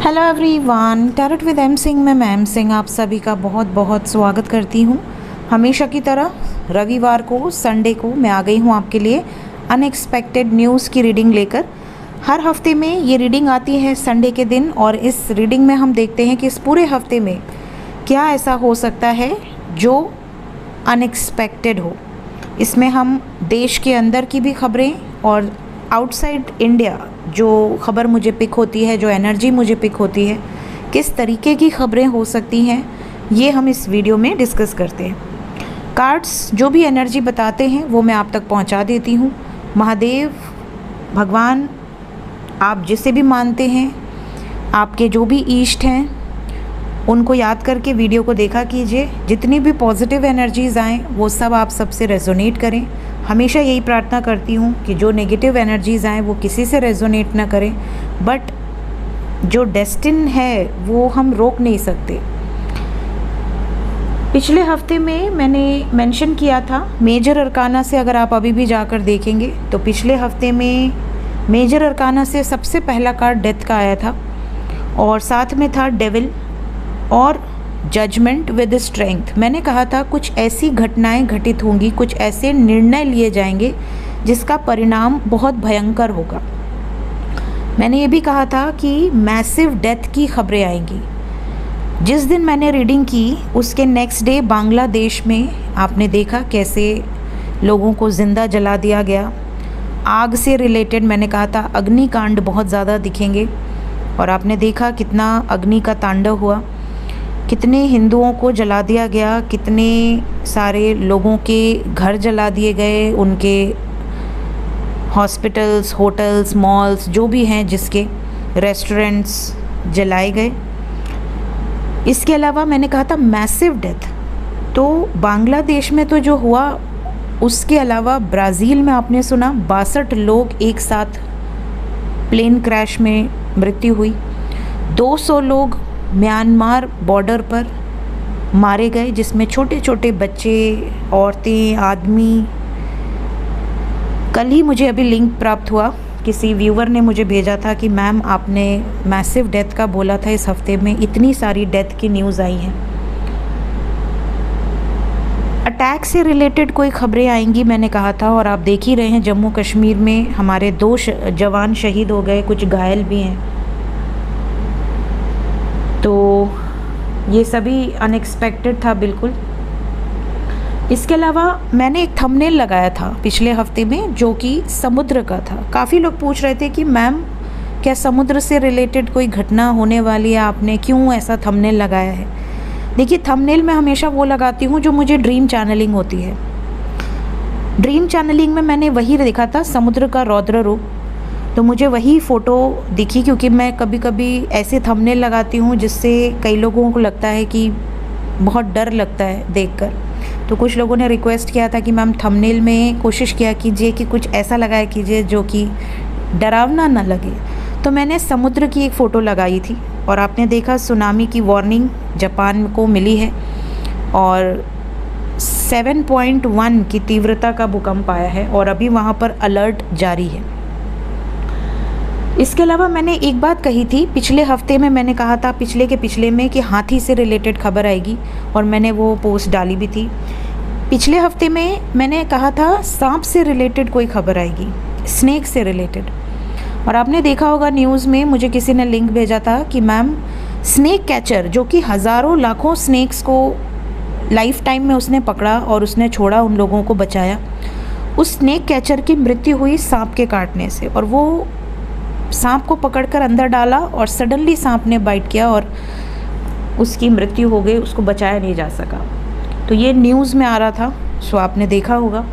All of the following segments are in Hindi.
Hello everyone, tarot with M Singh में मैं एम सिंह आप सभी का बहुत बहुत स्वागत करती हूँ। हमेशा की तरह रविवार को, संडे को मैं आ गई हूँ आपके लिए अनएक्सपेक्टेड न्यूज़ की रीडिंग लेकर। हर हफ्ते में ये रीडिंग आती है संडे के दिन, और इस रीडिंग में हम देखते हैं कि इस पूरे हफ्ते में क्या ऐसा हो सकता है जो अनएक्सपेक्टेड हो। इसमें हम देश के अंदर की भी खबरें और आउटसाइड इंडिया जो खबर मुझे पिक होती है, जो एनर्जी मुझे पिक होती है, किस तरीके की खबरें हो सकती हैं, ये हम इस वीडियो में डिस्कस करते हैं। कार्ड्स जो भी एनर्जी बताते हैं वो मैं आप तक पहुंचा देती हूँ। महादेव, भगवान, आप जिसे भी मानते हैं, आपके जो भी इष्ट हैं, उनको याद करके वीडियो को देखा कीजिए। जितनी भी पॉजिटिव एनर्जीज़ आएँ वो सब आप सबसे रेजोनेट करें। हमेशा यही प्रार्थना करती हूँ कि जो नेगेटिव एनर्जीज़ आएँ वो किसी से रेजोनेट ना करें, बट जो डेस्टिन है वो हम रोक नहीं सकते। पिछले हफ्ते में मैंने मेंशन किया था मेजर अरकाना से, अगर आप अभी भी जाकर देखेंगे तो पिछले हफ्ते में मेजर अरकाना से सबसे पहला कार्ड डेथ का आया था, और साथ में था डेविल और जजमेंट विद स्ट्रेंथ। मैंने कहा था कुछ ऐसी घटनाएं घटित होंगी, कुछ ऐसे निर्णय लिए जाएंगे जिसका परिणाम बहुत भयंकर होगा। मैंने ये भी कहा था कि मैसिव डेथ की खबरें आएंगी। जिस दिन मैंने रीडिंग की उसके नेक्स्ट डे बांग्लादेश में आपने देखा कैसे लोगों को ज़िंदा जला दिया गया। आग से रिलेटेड मैंने कहा था अग्निकांड बहुत ज़्यादा दिखेंगे, और आपने देखा कितना अग्नि का तांडव हुआ, कितने हिंदुओं को जला दिया गया, कितने सारे लोगों के घर जला दिए गए, उनके हॉस्पिटल्स, होटल्स, मॉल्स जो भी हैं, जिसके रेस्टोरेंट्स जलाए गए। इसके अलावा मैंने कहा था मैसिव डेथ, तो बांग्लादेश में तो जो हुआ, उसके अलावा ब्राज़ील में आपने सुना 62 लोग एक साथ प्लेन क्रैश में मृत्यु हुई। 200 लोग म्यांमार बॉर्डर पर मारे गए, जिसमें छोटे छोटे बच्चे, औरतें, आदमी। कल ही मुझे अभी लिंक प्राप्त हुआ, किसी व्यूवर ने मुझे भेजा था कि मैम आपने मैसिव डेथ का बोला था, इस हफ्ते में इतनी सारी डेथ की न्यूज़ आई हैं। अटैक से रिलेटेड कोई खबरें आएंगी मैंने कहा था, और आप देख ही रहे हैं जम्मू कश्मीर में हमारे 2 जवान शहीद हो गए, कुछ घायल भी हैं। तो ये सभी अनएक्सपेक्टेड था बिल्कुल। इसके अलावा मैंने एक थंबनेल लगाया था पिछले हफ्ते में जो कि समुद्र का था। काफ़ी लोग पूछ रहे थे कि मैम क्या समुद्र से रिलेटेड कोई घटना होने वाली है, आपने क्यों ऐसा थंबनेल लगाया है। देखिए, थंबनेल मैं हमेशा वो लगाती हूँ जो मुझे ड्रीम चैनलिंग होती है। ड्रीम चैनलिंग में मैंने वही देखा था, समुद्र का रौद्र रूप, तो मुझे वही फ़ोटो दिखी। क्योंकि मैं कभी कभी ऐसे थंबनेल लगाती हूँ जिससे कई लोगों को लगता है कि बहुत डर लगता है देखकर, तो कुछ लोगों ने रिक्वेस्ट किया था कि मैम थंबनेल में कोशिश किया कीजिए कि कुछ ऐसा लगाया कीजिए जो कि डरावना ना लगे। तो मैंने समुद्र की एक फ़ोटो लगाई थी, और आपने देखा सुनामी की वार्निंग जापान को मिली है, और 7.1 की तीव्रता का भूकंप आया है, और अभी वहाँ पर अलर्ट जारी है। इसके अलावा मैंने एक बात कही थी पिछले हफ्ते में, मैंने कहा था पिछले के पिछले में कि हाथी से रिलेटेड खबर आएगी, और मैंने वो पोस्ट डाली भी थी। पिछले हफ्ते में मैंने कहा था सांप से रिलेटेड कोई खबर आएगी, स्नेक से रिलेटेड, और आपने देखा होगा न्यूज़ में मुझे किसी ने लिंक भेजा था कि मैम स्नेक कैचर जो कि हज़ारों लाखों स्नेक्स को लाइफ टाइम में उसने पकड़ा और उसने छोड़ा, उन लोगों को बचाया, उस स्नेक कैचर की मृत्यु हुई सांप के काटने से, और वो सांप को पकड़कर अंदर डाला और सडनली सांप ने बाइट किया और उसकी मृत्यु हो गई, उसको बचाया नहीं जा सका। तो ये न्यूज़ में आ रहा था, सो आपने देखा होगा।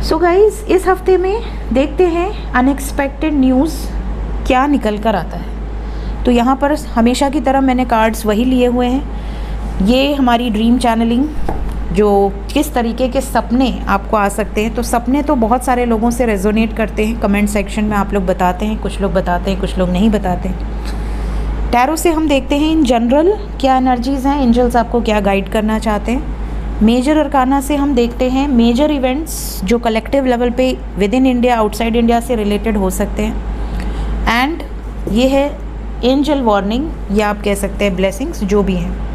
सो गाइस, इस हफ्ते में देखते हैं अनएक्सपेक्टेड न्यूज़ क्या निकल कर आता है। तो यहाँ पर हमेशा की तरह मैंने कार्ड्स वही लिए हुए हैं। ये हमारी ड्रीम चैनलिंग, जो किस तरीके के सपने आपको आ सकते हैं। तो सपने तो बहुत सारे लोगों से रेजोनेट करते हैं, कमेंट सेक्शन में आप लोग बताते हैं, कुछ लोग बताते हैं, कुछ लोग नहीं बताते। टैरो से हम देखते हैं इन जनरल क्या एनर्जीज़ हैं, एंजल्स आपको क्या गाइड करना चाहते हैं। मेजर अरकाना से हम देखते हैं मेजर इवेंट्स जो कलेक्टिव लेवल पे with in India, outside India से रिलेटेड हो सकते हैं। एंड ये है एंजल वार्निंग या आप कह सकते हैं ब्लेसिंग्स, जो भी हैं।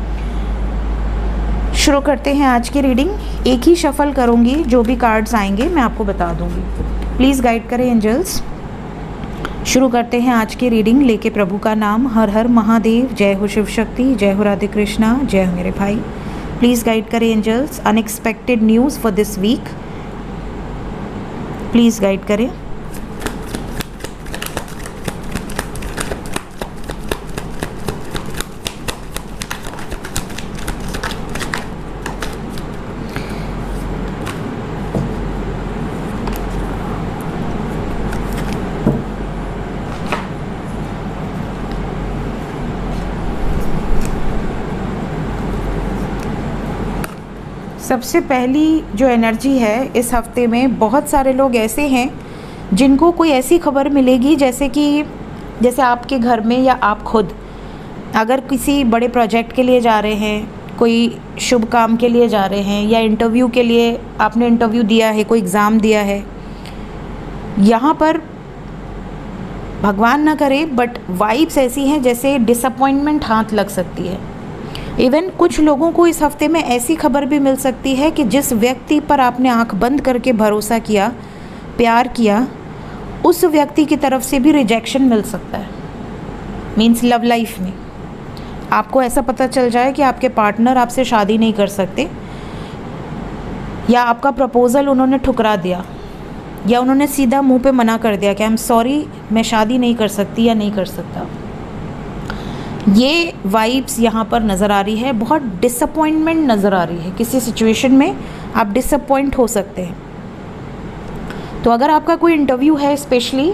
शुरू करते हैं आज की रीडिंग। एक ही शफल करूँगी, जो भी कार्ड्स आएंगे मैं आपको बता दूँगी। प्लीज़ गाइड करें एंजल्स। शुरू करते हैं आज की रीडिंग लेके प्रभु का नाम। हर हर महादेव, जय हो शिव शक्ति, जय हो राधे कृष्णा, जय हो मेरे भाई। प्लीज़ गाइड करें angels. Unexpected news for this week, please guide करें। सबसे पहली जो एनर्जी है इस हफ्ते में, बहुत सारे लोग ऐसे हैं जिनको कोई ऐसी खबर मिलेगी जैसे आपके घर में या आप खुद अगर किसी बड़े प्रोजेक्ट के लिए जा रहे हैं, कोई शुभ काम के लिए जा रहे हैं, या इंटरव्यू के लिए आपने इंटरव्यू दिया है, कोई एग्ज़ाम दिया है। यहाँ पर भगवान ना करे बट वाइब्स ऐसी हैं जैसे डिसअपॉइंटमेंट हाथ लग सकती है। इवन कुछ लोगों को इस हफ्ते में ऐसी खबर भी मिल सकती है कि जिस व्यक्ति पर आपने आंख बंद करके भरोसा किया, प्यार किया, उस व्यक्ति की तरफ से भी रिजेक्शन मिल सकता है। मीन्स लव लाइफ में आपको ऐसा पता चल जाए कि आपके पार्टनर आपसे शादी नहीं कर सकते, या आपका प्रपोज़ल उन्होंने ठुकरा दिया, या उन्होंने सीधा मुंह पे मना कर दिया कि आई एम सॉरी, मैं शादी नहीं कर सकती या नहीं कर सकता। ये वाइब्स यहाँ पर नज़र आ रही है। बहुत डिसअपॉइंटमेंट नज़र आ रही है। किसी सिचुएशन में आप डिसअपॉइंट हो सकते हैं। तो अगर आपका कोई इंटरव्यू है स्पेशली,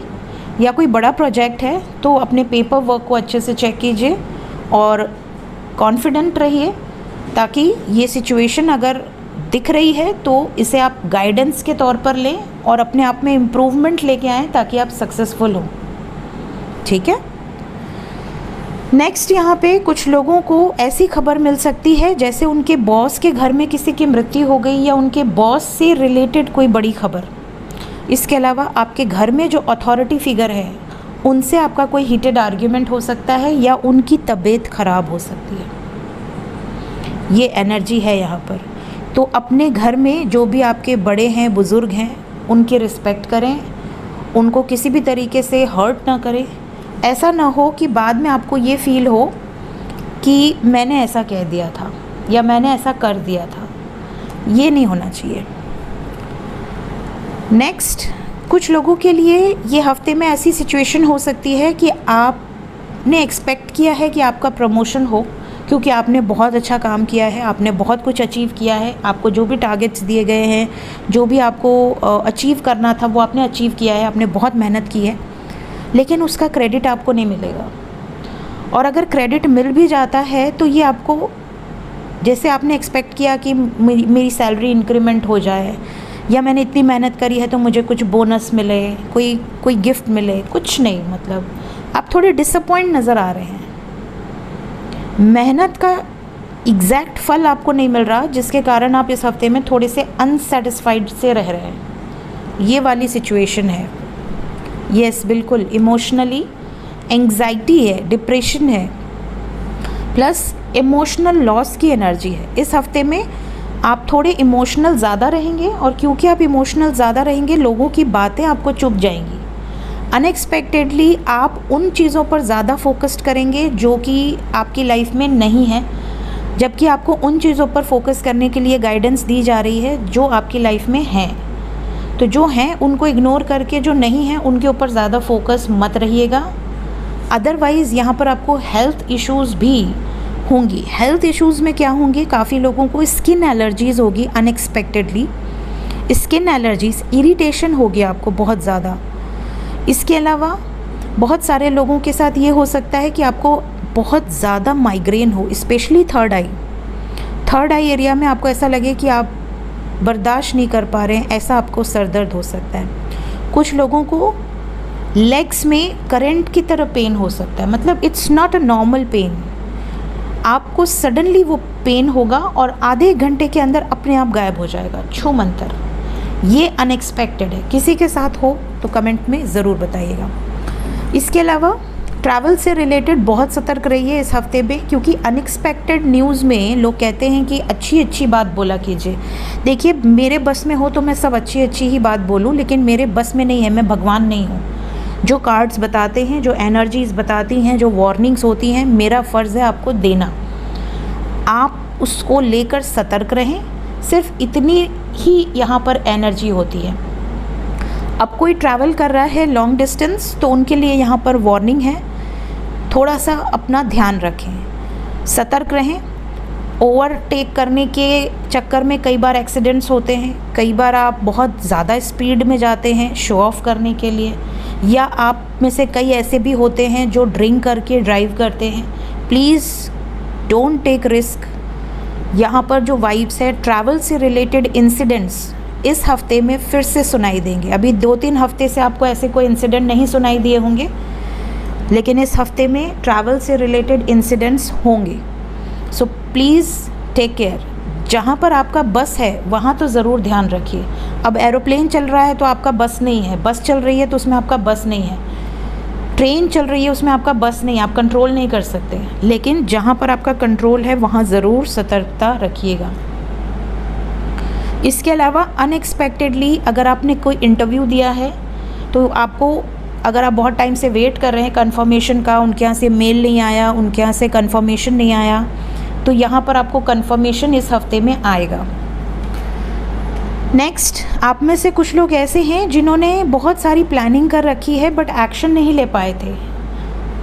या कोई बड़ा प्रोजेक्ट है, तो अपने पेपर वर्क को अच्छे से चेक कीजिए और कॉन्फिडेंट रहिए, ताकि ये सिचुएशन अगर दिख रही है तो इसे आप गाइडेंस के तौर पर लें और अपने आप में इम्प्रूवमेंट लेके आएँ ताकि आप सक्सेसफुल हों। ठीक है। नेक्स्ट यहाँ पे कुछ लोगों को ऐसी खबर मिल सकती है जैसे उनके बॉस के घर में किसी की मृत्यु हो गई, या उनके बॉस से रिलेटेड कोई बड़ी खबर। इसके अलावा आपके घर में जो अथॉरिटी फिगर है उनसे आपका कोई हीटेड आर्ग्यूमेंट हो सकता है, या उनकी तबीयत ख़राब हो सकती है। ये एनर्जी है यहाँ पर। तो अपने घर में जो भी आपके बड़े हैं, बुज़ुर्ग हैं, उनकी रिस्पेक्ट करें, उनको किसी भी तरीके से हर्ट ना करें। ऐसा ना हो कि बाद में आपको ये फ़ील हो कि मैंने ऐसा कह दिया था या मैंने ऐसा कर दिया था। ये नहीं होना चाहिए। नेक्स्ट, कुछ लोगों के लिए ये हफ्ते में ऐसी सिचुएशन हो सकती है कि आपने एक्सपेक्ट किया है कि आपका प्रमोशन हो, क्योंकि आपने बहुत अच्छा काम किया है, आपने बहुत कुछ अचीव किया है। आपको जो भी टारगेट्स दिए गए हैं, जो भी आपको अचीव करना था, वो आपने अचीव किया है, आपने बहुत मेहनत की है, लेकिन उसका क्रेडिट आपको नहीं मिलेगा। और अगर क्रेडिट मिल भी जाता है तो ये आपको, जैसे आपने एक्सपेक्ट किया कि मेरी सैलरी इंक्रीमेंट हो जाए, या मैंने इतनी मेहनत करी है तो मुझे कुछ बोनस मिले, कोई गिफ्ट मिले, कुछ नहीं। मतलब आप थोड़े डिसअपॉइंट नज़र आ रहे हैं। मेहनत का एग्जैक्ट फल आपको नहीं मिल रहा, जिसके कारण आप इस हफ्ते में थोड़े से अनसेटिस्फाइड से रह रहे हैं। ये वाली सिचुएशन है। यस, बिल्कुल इमोशनली एंग्जाइटी है, डिप्रेशन है, प्लस इमोशनल लॉस की एनर्जी है। इस हफ्ते में आप थोड़े इमोशनल ज़्यादा रहेंगे, और क्योंकि आप इमोशनल ज़्यादा रहेंगे, लोगों की बातें आपको चुभ जाएंगी। अनएक्सपेक्टेडली आप उन चीज़ों पर ज़्यादा फोकस्ड करेंगे जो कि आपकी लाइफ में नहीं है, जबकि आपको उन चीज़ों पर फोकस करने के लिए गाइडेंस दी जा रही है जो आपकी लाइफ में हैं। तो जो हैं उनको इग्नोर करके जो नहीं हैं उनके ऊपर ज़्यादा फोकस मत रहिएगा। अदरवाइज़ यहाँ पर आपको हेल्थ इश्यूज़ भी होंगी। हेल्थ इश्यूज़ में क्या होंगे, काफ़ी लोगों को स्किन एलर्जीज़ होगी अनएक्सपेक्टेडली। स्किन एलर्जीज़, इरिटेशन होगी आपको बहुत ज़्यादा। इसके अलावा बहुत सारे लोगों के साथ ये हो सकता है कि आपको बहुत ज़्यादा माइग्रेन हो, स्पेशली थर्ड आई एरिया में आपको ऐसा लगे कि आप बर्दाश्त नहीं कर पा रहे हैं, ऐसा आपको सर दर्द हो सकता है। कुछ लोगों को लेग्स में करंट की तरह पेन हो सकता है, मतलब it's not a normal pain. आपको सडनली वो पेन होगा और आधे घंटे के अंदर अपने आप गायब हो जाएगा, छू मंतर। ये अनएक्सपेक्टेड है। किसी के साथ हो तो कमेंट में ज़रूर बताइएगा। इसके अलावा ट्रैवल से रिलेटेड बहुत सतर्क रहिए इस हफ्ते में, क्योंकि अनएक्सपेक्टेड न्यूज़ में लोग कहते हैं कि अच्छी अच्छी बात बोला कीजिए। देखिए, मेरे बस में हो तो मैं सब अच्छी अच्छी ही बात बोलूं, लेकिन मेरे बस में नहीं है, मैं भगवान नहीं हूँ। जो कार्ड्स बताते हैं, जो एनर्जीज़ बताती हैं, जो वार्निंग्स होती हैं, मेरा फ़र्ज़ है आपको देना। आप उसको लेकर सतर्क रहें, सिर्फ इतनी ही यहाँ पर एनर्जी होती है। अब कोई ट्रैवल कर रहा है लॉन्ग डिस्टेंस, तो उनके लिए यहाँ पर वार्निंग है, थोड़ा सा अपना ध्यान रखें, सतर्क रहें। ओवरटेक करने के चक्कर में कई बार एक्सीडेंट्स होते हैं, कई बार आप बहुत ज़्यादा स्पीड में जाते हैं शो ऑफ करने के लिए, या आप में से कई ऐसे भी होते हैं जो ड्रिंक करके ड्राइव करते हैं। Please don't take risk. यहाँ पर जो वाइब्स है, ट्रैवल से रिलेटेड इंसिडेंट्स इस हफ्ते में फिर से सुनाई देंगे। अभी 2-3 हफ्ते से आपको ऐसे कोई इंसिडेंट नहीं सुनाई दिए होंगे, लेकिन इस हफ्ते में ट्रैवल से रिलेटेड इंसिडेंट्स होंगे। So please take care. जहाँ पर आपका बस है वहाँ तो ज़रूर ध्यान रखिए। अब एरोप्लेन चल रहा है तो आपका बस नहीं है, बस चल रही है तो उसमें आपका बस नहीं है, ट्रेन चल रही है उसमें आपका बस नहीं, आप कंट्रोल नहीं कर सकते, लेकिन जहाँ पर आपका कंट्रोल है वहाँ ज़रूर सतर्कता रखिएगा। इसके अलावा अनएक्सपेक्टेडली अगर आपने कोई इंटरव्यू दिया है तो आपको, अगर आप बहुत टाइम से वेट कर रहे हैं कंफर्मेशन का, उनके यहाँ से मेल नहीं आया, उनके यहाँ से कंफर्मेशन नहीं आया, तो यहाँ पर आपको कंफर्मेशन इस हफ्ते में आएगा। नेक्स्ट, आप में से कुछ लोग ऐसे हैं जिन्होंने बहुत सारी प्लानिंग कर रखी है बट एक्शन नहीं ले पाए थे।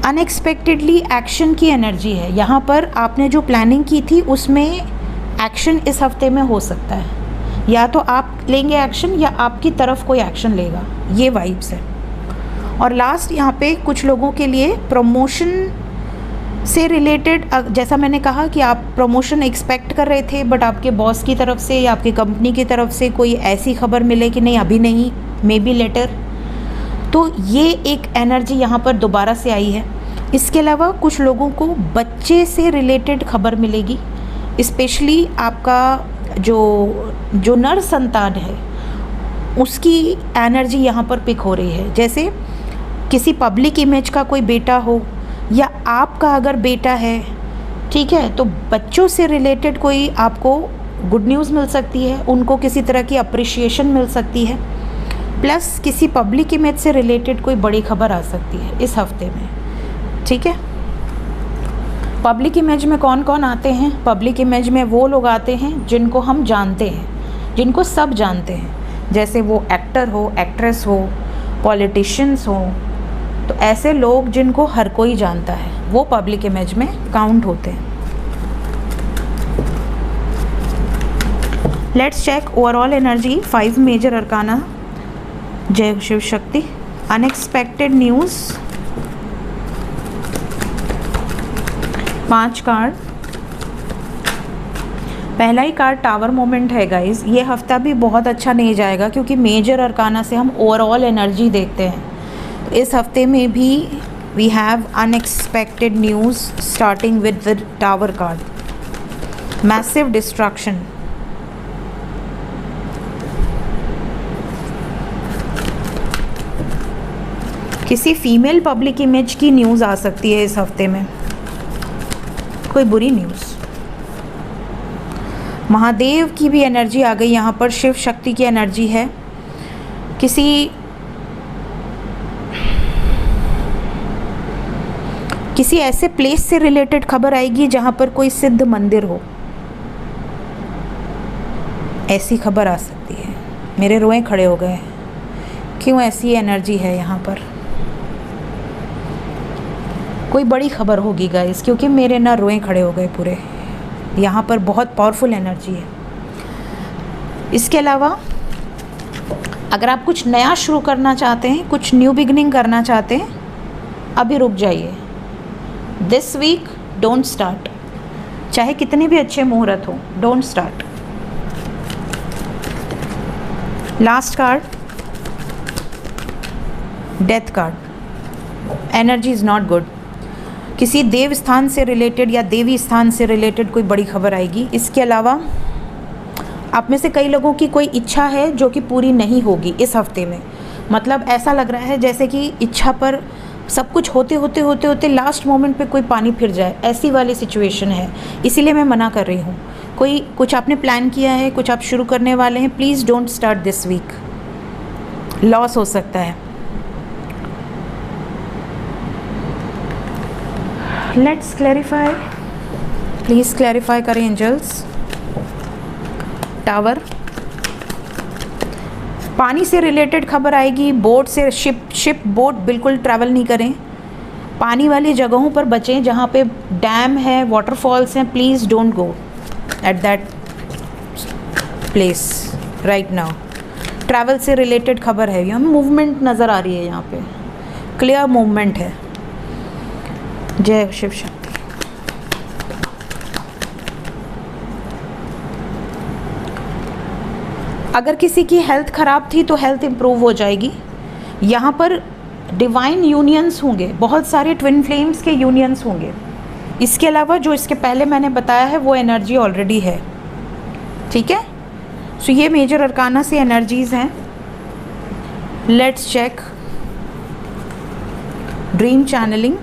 अनएक्सपेक्टेडली एक्शन की एनर्जी है यहाँ पर। आपने जो प्लानिंग की थी उसमें एक्शन इस हफ्ते में हो सकता है, या तो आप लेंगे एक्शन या आपकी तरफ कोई एक्शन लेगा, ये वाइब्स है। और लास्ट यहाँ पे कुछ लोगों के लिए प्रमोशन से रिलेटेड, जैसा मैंने कहा कि आप प्रमोशन एक्सपेक्ट कर रहे थे बट आपके बॉस की तरफ से या आपकी कंपनी की तरफ से कोई ऐसी खबर मिले कि नहीं अभी नहीं, मे बी लेटर, तो ये एक एनर्जी यहाँ पर दोबारा से आई है। इसके अलावा कुछ लोगों को बच्चे से रिलेटेड खबर मिलेगी, स्पेशली आपका जो नर संतान है उसकी एनर्जी यहाँ पर पिक हो रही है। जैसे किसी पब्लिक इमेज का कोई बेटा हो या आपका अगर बेटा है, ठीक है, तो बच्चों से रिलेटेड कोई आपको गुड न्यूज़ मिल सकती है, उनको किसी तरह की अप्रिशिएशन मिल सकती है, प्लस किसी पब्लिक इमेज से रिलेटेड कोई बड़ी खबर आ सकती है इस हफ्ते में। ठीक है, पब्लिक इमेज में कौन कौन आते हैं? पब्लिक इमेज में वो लोग आते हैं जिनको हम जानते हैं, जिनको सब जानते हैं, जैसे वो एक्टर हो, एक्ट्रेस हो, पॉलिटिशियंस हो, तो ऐसे लोग जिनको हर कोई जानता है वो पब्लिक इमेज में काउंट होते हैं। Let's check overall energy 5 major arcana. जय Shiv Shakti. Unexpected news 5 card. पहला ही कार्ड टावर मोमेंट है गाइस। ये हफ्ता भी बहुत अच्छा नहीं जाएगा क्योंकि मेजर अरकाना से हम ओवरऑल एनर्जी देखते हैं। इस हफ्ते में भी we have unexpected news starting with the tower card. Massive destruction, किसी फीमेल पब्लिक इमेज की न्यूज़ आ सकती है इस हफ्ते में, कोई बुरी न्यूज़। महादेव की भी एनर्जी आ गई यहाँ पर, शिव शक्ति की एनर्जी है। किसी ऐसे प्लेस से रिलेटेड खबर आएगी जहाँ पर कोई सिद्ध मंदिर हो, ऐसी खबर आ सकती है। मेरे रोए खड़े हो गए, क्यों ऐसी एनर्जी है यहाँ पर? कोई बड़ी खबर होगी गाइस, क्योंकि मेरे ना रोए खड़े हो गए पूरे। यहाँ पर बहुत पावरफुल एनर्जी है। इसके अलावा अगर आप कुछ नया शुरू करना चाहते हैं, कुछ न्यू बिगनिंग करना चाहते हैं, अभी रुक जाइए। दिस वीक डोंट स्टार्ट, चाहे कितने भी अच्छे मुहूर्त हो, don't start. Last card, death card. Energy is not good. किसी देव स्थान से रिलेटेड या देवी स्थान से रिलेटेड कोई बड़ी खबर आएगी। इसके अलावा आप में से कई लोगों की कोई इच्छा है जो कि पूरी नहीं होगी इस हफ्ते में। मतलब ऐसा लग रहा है जैसे कि इच्छा पर सब कुछ होते होते होते होते लास्ट मोमेंट पे कोई पानी फिर जाए, ऐसी वाली सिचुएशन है। इसीलिए मैं मना कर रही हूँ। कोई कुछ आपने प्लान किया है, कुछ आप शुरू करने वाले हैं, please don't start this week, loss हो सकता है। लेट्स क्लैरिफाई, प्लीज़ क्लैरिफाई करें एंजल्स। टावर, पानी से रिलेटेड खबर आएगी। बोट से, शिप बोट बिल्कुल ट्रैवल नहीं करें। पानी वाली जगहों पर बचें, जहाँ पे डैम है, वाटरफॉल्स हैं, please don't go at that place right now. Travel से रिलेटेड खबर है, यहाँ मूवमेंट नज़र आ रही है, यहाँ पे क्लियर मूवमेंट है। जय शिव शक्ति। अगर किसी की हेल्थ ख़राब थी तो हेल्थ इम्प्रूव हो जाएगी। यहाँ पर डिवाइन यूनियंस होंगे, बहुत सारे ट्विन फ्लेम्स के यूनियंस होंगे। इसके अलावा जो इसके पहले मैंने बताया है वो एनर्जी ऑलरेडी है, ठीक है। सो ये मेजर अरकाना से एनर्जीज़ हैं। Let's check dream channelling.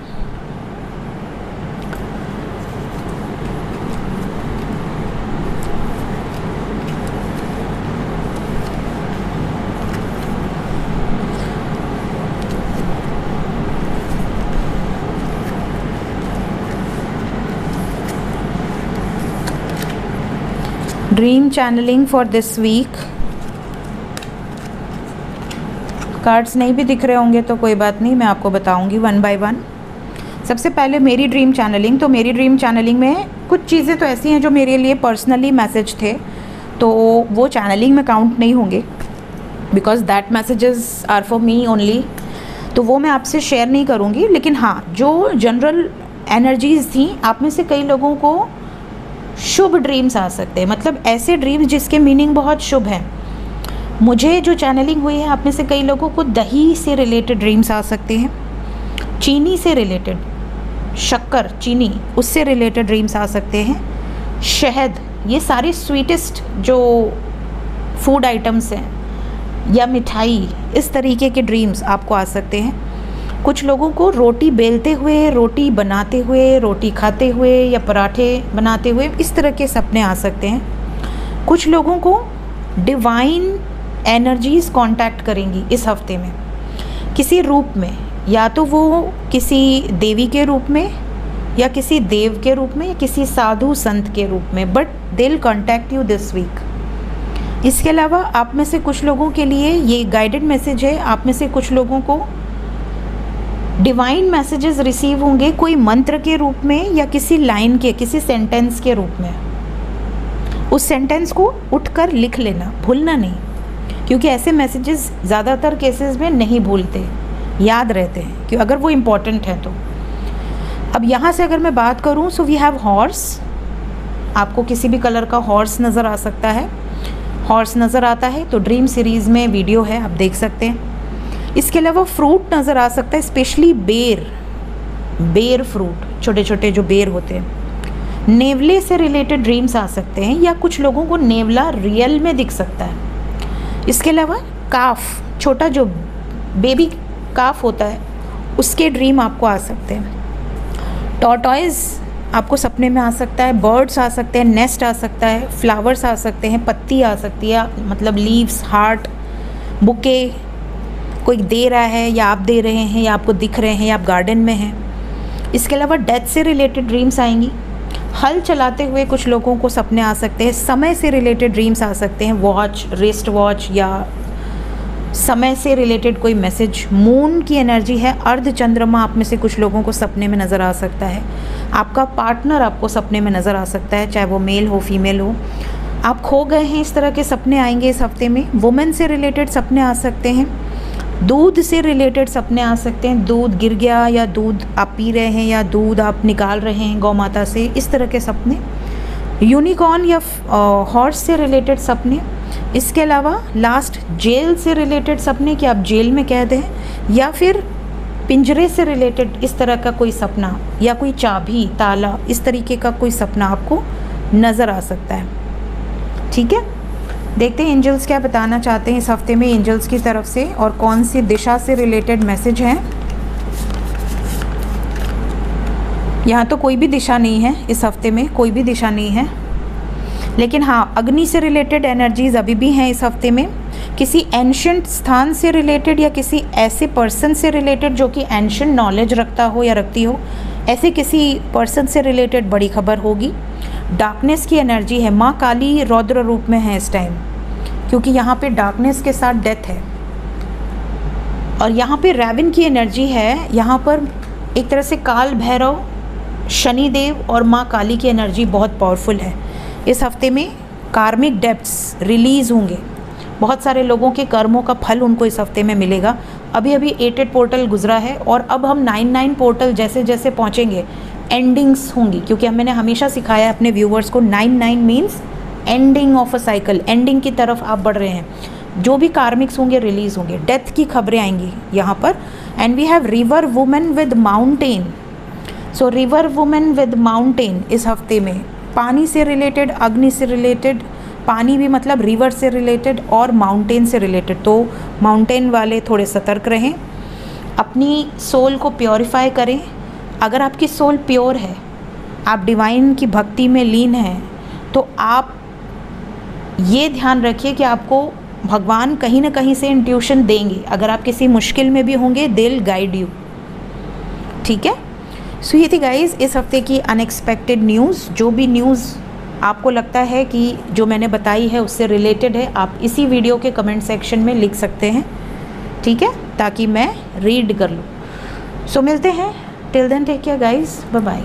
Dream channelling for this week. Cards नहीं भी दिख रहे होंगे तो कोई बात नहीं, मैं आपको बताऊंगी वन बाय वन। सबसे पहले मेरी ड्रीम चैनलिंग। तो मेरी ड्रीम चैनलिंग में कुछ चीज़ें तो ऐसी हैं जो मेरे लिए पर्सनली मैसेज थे, तो वो चैनलिंग में काउंट नहीं होंगे, because that messages are for me only, तो वो मैं आपसे शेयर नहीं करूँगी। लेकिन हाँ, जो जनरल एनर्जीज़ थी, आप में से कई लोगों को शुभ ड्रीम्स आ सकते हैं, मतलब ऐसे ड्रीम्स जिसके मीनिंग बहुत शुभ हैं। मुझे जो चैनलिंग हुई है, आप में से कई लोगों को दही से रिलेटेड ड्रीम्स आ सकते हैं, चीनी से रिलेटेड, शक्कर, चीनी, उससे रिलेटेड ड्रीम्स आ सकते हैं, शहद, ये सारे स्वीटेस्ट जो फूड आइटम्स हैं, या मिठाई, इस तरीके के ड्रीम्स आपको आ सकते हैं। कुछ लोगों को रोटी बेलते हुए, रोटी बनाते हुए, रोटी खाते हुए या पराठे बनाते हुए, इस तरह के सपने आ सकते हैं। कुछ लोगों को डिवाइन एनर्जीज़ कांटेक्ट करेंगी इस हफ्ते में किसी रूप में, या तो वो किसी देवी के रूप में, या किसी देव के रूप में, या किसी साधु संत के रूप में, but they will contact you this week. इसके अलावा आप में से कुछ लोगों के लिए ये गाइडेड मैसेज है, आप में से कुछ लोगों को डिवाइन मैसेजेस रिसीव होंगे कोई मंत्र के रूप में, या किसी लाइन के, किसी सेंटेंस के रूप में। उस सेंटेंस को उठकर लिख लेना, भूलना नहीं, क्योंकि ऐसे मैसेजेस ज़्यादातर केसेस में नहीं भूलते, याद रहते हैं कि अगर वो इम्पॉर्टेंट है तो। अब यहाँ से अगर मैं बात करूँ, सो वी हैव हॉर्स। आपको किसी भी कलर का हॉर्स नज़र आ सकता है। हॉर्स नज़र आता है तो ड्रीम सीरीज़ में वीडियो है, आप देख सकते हैं। इसके अलावा फ्रूट नज़र आ सकता है, स्पेशली बेर फ्रूट, छोटे छोटे जो बेर होते हैं। नेवले से रिलेटेड ड्रीम्स आ सकते हैं, या कुछ लोगों को नेवला रियल में दिख सकता है। इसके अलावा काफ, छोटा जो बेबी काफ होता है, उसके ड्रीम आपको आ सकते हैं। टॉर्टॉइज आपको सपने में आ सकता है, बर्ड्स आ सकते हैं, नेस्ट आ सकता है, फ्लावर्स आ सकते हैं, पत्ती आ सकती है, मतलब लीव्स, हार्ट, बुके, कोई दे रहा है या आप दे रहे हैं, या आपको दिख रहे हैं, या आप गार्डन में हैं। इसके अलावा डेथ से रिलेटेड ड्रीम्स आएंगी। हल चलाते हुए कुछ लोगों को सपने आ सकते हैं। समय से रिलेटेड ड्रीम्स आ सकते हैं, वॉच, रिस्ट वॉच, या समय से रिलेटेड कोई मैसेज। मून की एनर्जी है, अर्ध चंद्रमा आप में से कुछ लोगों को सपने में नज़र आ सकता है। आपका पार्टनर आपको सपने में नज़र आ सकता है, चाहे वो मेल हो फीमेल हो। आप खो गए हैं, इस तरह के सपने आएंगे इस हफ्ते में। वुमेन से रिलेटेड सपने आ सकते हैं। दूध से रिलेटेड सपने आ सकते हैं, दूध गिर गया, या दूध आप पी रहे हैं, या दूध आप निकाल रहे हैं गौ माता से, इस तरह के सपने। यूनिकॉर्न या हॉर्स से रिलेटेड सपने। इसके अलावा लास्ट, जेल से रिलेटेड सपने कि आप जेल में कैद हैं, या फिर पिंजरे से रिलेटेड इस तरह का कोई सपना, या कोई चाबी, ताला, इस तरीके का कोई सपना आपको नज़र आ सकता है। ठीक है, देखते हैं एंजल्स क्या बताना चाहते हैं इस हफ्ते में एंजल्स की तरफ से, और कौन सी दिशा से रिलेटेड मैसेज हैं। यहाँ तो कोई भी दिशा नहीं है, इस हफ्ते में कोई भी दिशा नहीं है, लेकिन हाँ अग्नि से रिलेटेड एनर्जीज अभी भी हैं इस हफ्ते में। किसी एंशंट स्थान से रिलेटेड या किसी ऐसे पर्सन से रिलेटेड जो कि एंशंट नॉलेज रखता हो या रखती हो, ऐसे किसी पर्सन से रिलेटेड बड़ी खबर होगी। डार्कनेस की एनर्जी है, माँ काली रौद्र रूप में है इस टाइम, क्योंकि यहाँ पे डार्कनेस के साथ डेथ है। और यहाँ पे रैवन की एनर्जी है, यहाँ पर एक तरह से काल भैरव, शनिदेव और माँ काली की एनर्जी बहुत पावरफुल है। इस हफ्ते में कार्मिक डेब्ट्स रिलीज़ होंगे, बहुत सारे लोगों के कर्मों का फल उनको इस हफ्ते में मिलेगा। अभी अभी 8 पोर्टल गुजरा है और अब हम 9 पोर्टल जैसे जैसे पहुँचेंगे एंडिंग्स होंगी, क्योंकि मैंने हमेशा सिखाया अपने व्यूवर्स को 9 means ending of a cycle, ending की तरफ आप बढ़ रहे हैं। जो भी कार्मिक्स होंगे रिलीज़ होंगे, डेथ की खबरें आएंगी यहाँ पर। And we have river women with mountain. So river women with mountain इस हफ्ते में पानी से रिलेटेड, अग्नि से रिलेटेड, पानी भी मतलब रिवर से रिलेटेड और माउंटेन से रिलेटेड। तो माउंटेन वाले थोड़े सतर्क रहें, अपनी सोल को प्योरीफाई करें। अगर आपकी सोल प्योर है, आप डिवाइन की भक्ति में लीन हैं, तो आप ये ध्यान रखिए कि आपको भगवान कहीं ना कहीं से इंट्यूशन देंगे। अगर आप किसी मुश्किल में भी होंगे, दे विल गाइड यू। ठीक है, सो ये थी गाइस इस हफ्ते की अनएक्सपेक्टेड न्यूज़। जो भी न्यूज़ आपको लगता है कि जो मैंने बताई है उससे रिलेटेड है, आप इसी वीडियो के कमेंट सेक्शन में लिख सकते हैं, ठीक है, ताकि मैं रीड कर लूँ। सो मिलते हैं, till then take care guys, bye bye.